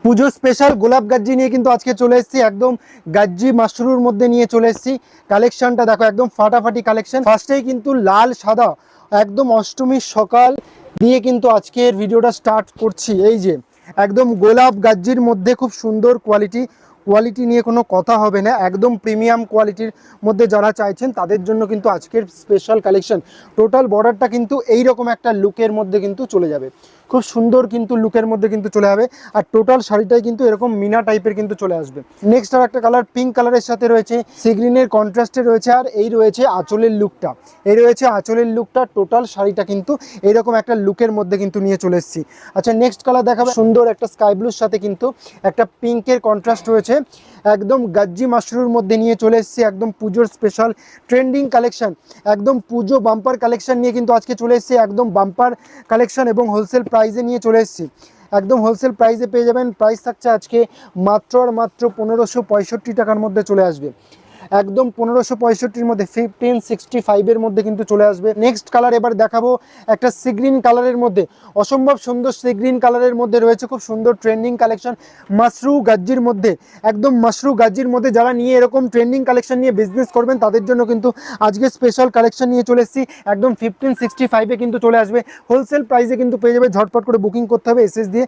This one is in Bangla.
পুজো স্পেশাল গোলাপ গাজ্জি নিয়ে কিন্তু আজকে চলে এসেছি, একদম গাজ্জি মাশরুর মধ্যে নিয়ে চলে এসেছি। কালেকশনটা দেখো, একদম ফাটাফাটি কালেকশন। ফার্স্টেই কিন্তু লাল সাদা একদম অষ্টমীর সকাল দিয়ে কিন্তু আজকের ভিডিওটা স্টার্ট করছি। এই যে একদম গোলাপ গাজ্জির মধ্যে খুব সুন্দর কোয়ালিটি নিয়ে কোনো কথা হবে না, একদম প্রিমিয়াম কোয়ালিটির মধ্যে যারা চাইছেন তাদের জন্য কিন্তু আজকের স্পেশাল কালেকশন। টোটাল বর্ডারটা কিন্তু এইরকম একটা লুকের মধ্যে কিন্তু চলে যাবে, খুব সুন্দর কিন্তু লুকের মধ্যে কিন্তু চলে যাবে। আর টোটাল শাড়িটাই কিন্তু এরকম মিনা টাইপের কিন্তু চলে আসবে। নেক্সট আর একটা কালার পিঙ্ক কালারের সাথে রয়েছে, সি গ্রিনের কন্ট্রাস্টে রয়েছে। আর এই রয়েছে আঁচলের লুকটা, টোটাল শাড়িটা কিন্তু এইরকম একটা লুকের মধ্যে কিন্তু নিয়ে চলে এসেছি। আচ্ছা, নেক্সট কালার দেখাবে, সুন্দর একটা স্কাই ব্লুর সাথে কিন্তু একটা পিঙ্কের কন্ট্রাস্ট রয়েছে, একদম গাজ্জি মাশরুর মধ্যে নিয়ে চলে এসেছি। একদম পুজোর স্পেশাল ট্রেন্ডিং কালেকশন, একদম পুজো বাম্পার কালেকশন নিয়ে কিন্তু আজকে চলে এসেছি। একদম বাম্পার কালেকশন এবং হোলসেল প্রাইসে নিয়ে চলে এসেছি। একদম হোলসেল প্রাইসে পেয়ে যাবেন। প্রাইস থাকছে আজকে মাত্র আর মাত্র 1565 টাকার মধ্যে চলে আসবে। একদম 1565-র মধ্যে 1565-এর মধ্যে কিন্তু চলে আসবে। নেক্সট কালার এবার দেখাবো একটা সি গ্রিন কালারের মধ্যে, অসম্ভব সুন্দর সি গ্রিন কালারের মধ্যে রয়েছে খুব সুন্দর ট্রেন্ডিং কালেকশন মাশরু গাজ্জির মধ্যে। একদম মাশরু গাজ্জির মধ্যে যারা নিয়ে এরকম ট্রেন্ডিং কালেকশন নিয়ে বিজনেস করবেন তাদের জন্য কিন্তু আজকে স্পেশাল কালেকশন নিয়ে চলে এসেছি। একদম 1565-এ কিন্তু চলে আসবে। হোলসেল প্রাইসে কিন্তু পেয়ে যাবে, ঝটপট করে বুকিং করতে হবে এসএস দিয়ে।